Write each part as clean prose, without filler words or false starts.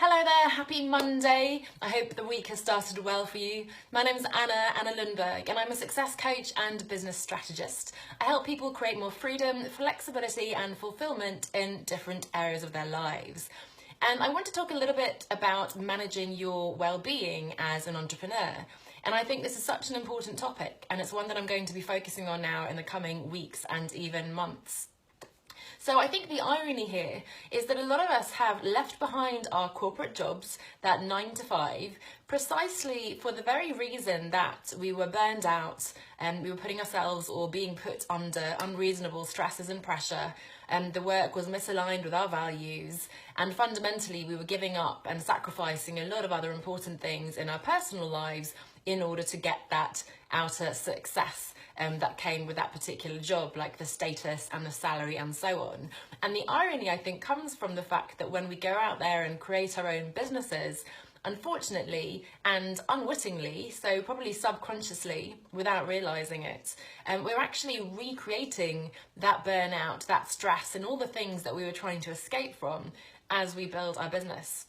Hello there, happy Monday. I hope the week has started well for you. My name's Anna Lundberg, and I'm a success coach and business strategist. I help people create more freedom, flexibility and fulfilment in different areas of their lives. And I want to talk a little bit about managing your well-being as an entrepreneur. And I think this is such an important topic, and it's one that I'm going to be focusing on now in the coming weeks and even months. So I think the irony here is that a lot of us have left behind our corporate jobs, that 9 to 5, precisely for the very reason that we were burned out and we were putting ourselves or being put under unreasonable stresses and pressure, and the work was misaligned with our values, and fundamentally we were giving up and sacrificing a lot of other important things in our personal lives in order to get that outer success that came with that particular job, like the status and the salary and so on. And the irony, I think, comes from the fact that when we go out there and create our own businesses, unfortunately and unwittingly, so probably subconsciously without realising it, we're actually recreating that burnout, that stress and all the things that we were trying to escape from as we build our business.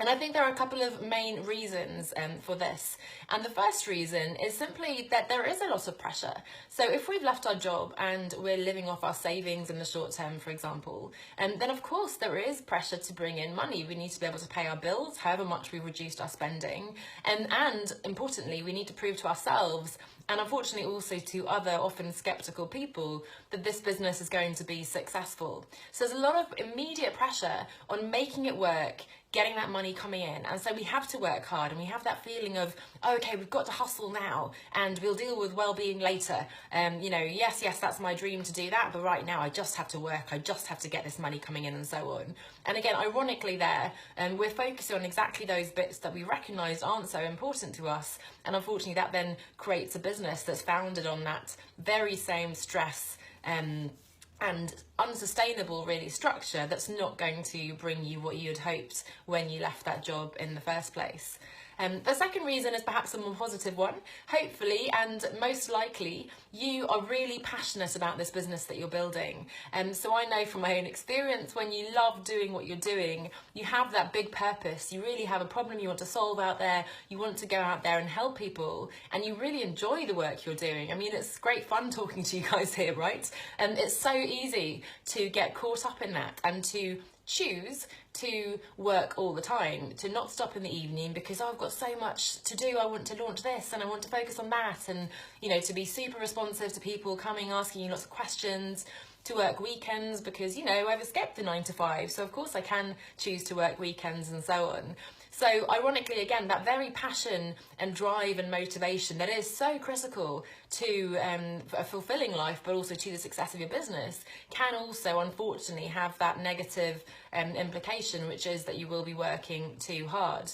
And I think there are a couple of main reasons for this. And the first reason is simply that there is a lot of pressure. So if we've left our job and we're living off our savings in the short term, for example, then of course there is pressure to bring in money. We need to be able to pay our bills, however much we've reduced our spending. And importantly, we need to prove to ourselves, and unfortunately also to other often skeptical people, that this business is going to be successful. So there's a lot of immediate pressure on making it work, getting that money coming in. And so we have to work hard, and we have that feeling of, oh, okay, we've got to hustle now and we'll deal with well-being later. Yes, that's my dream to do that, but right now I just have to work, I just have to get this money coming in and so on. And again, ironically there, we're focusing on exactly those bits that we recognise aren't so important to us. And unfortunately that then creates a business that's founded on that very same stress and unsustainable really structure that's not going to bring you what you had hoped when you left that job in the first place. The second reason is perhaps a more positive one. Hopefully and most likely you are really passionate about this business that you're building. So I know from my own experience, when you love doing what you're doing, you have that big purpose, you really have a problem you want to solve out there, you want to go out there and help people, and you really enjoy the work you're doing. I mean, it's great fun talking to you guys here, right? And it's so easy to get caught up in that and to choose to work all the time, to not stop in the evening because I've got so much to do, I want to launch this and I want to focus on that, and to be super responsive to people coming asking you lots of questions, to work weekends because I've escaped the 9 to 5, so of course I can choose to work weekends and so on. So ironically, again, that very passion and drive and motivation that is so critical to a fulfilling life, but also to the success of your business, can also unfortunately have that negative implication, which is that you will be working too hard.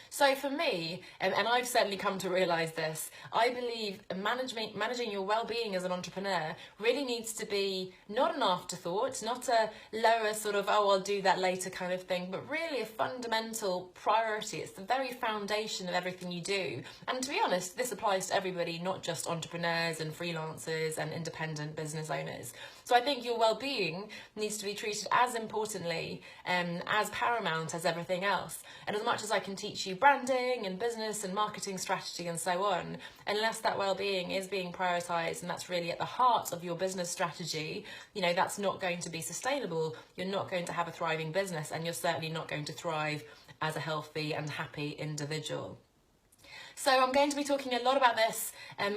So for me, and I've certainly come to realise this, I believe managing your well-being as an entrepreneur really needs to be not an afterthought, not a lower sort of, oh, I'll do that later kind of thing, but really a fundamental priority. It's the very foundation of everything you do. And to be honest, this applies to everybody, not just entrepreneurs and freelancers and independent business owners. So I think your well-being needs to be treated as importantly, as paramount as everything else. And as much as I can teach you branding and business and marketing strategy and so on, unless that well-being is being prioritised and that's really at the heart of your business strategy, that's not going to be sustainable. You're not going to have a thriving business, and you're certainly not going to thrive as a healthy and happy individual. So I'm going to be talking a lot about this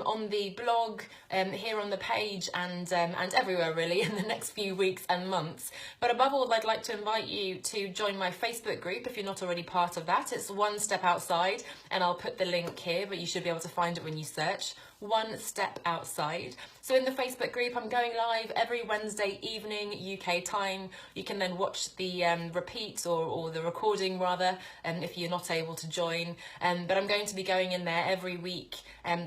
on the blog, here on the page, and everywhere really in the next few weeks and months. But above all, I'd like to invite you to join my Facebook group if you're not already part of that. It's One Step Outside, and I'll put the link here, but you should be able to find it when you search One Step Outside. So in the Facebook group, I'm going live every Wednesday evening UK time. You can then watch the repeat or the recording rather, if you're not able to join. But I'm going to be going in there every week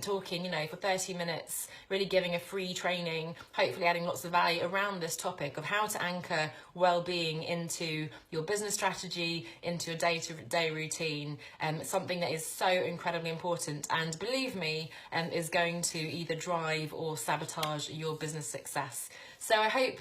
talking, for 30 minutes, really giving a free training, hopefully adding lots of value around this topic of how to anchor well-being into your business strategy, into your day-to-day routine, something that is so incredibly important and, believe me, is going going to either drive or sabotage your business success. So I hope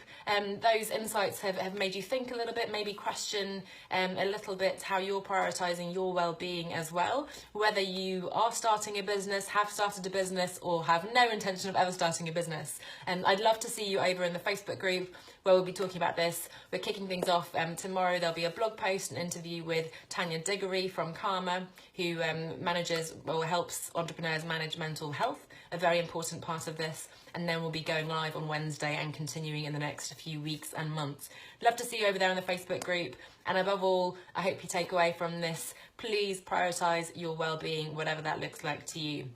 those insights have made you think a little bit, maybe question a little bit how you're prioritising your well-being as well, whether you are starting a business, have started a business, or have no intention of ever starting a business. I'd love to see you over in the Facebook group where we'll be talking about this. We're kicking things off tomorrow. There'll be a blog post, an interview with Tanya Diggory from Karma, who manages or helps entrepreneurs manage mental health, a very important part of this. And then we'll be going live on Wednesday and continuing in the next few weeks and months. Love to see you over there in the Facebook group. And above all, I hope you take away from this, please prioritise your well-being, whatever that looks like to you.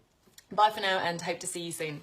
Bye for now, and hope to see you soon.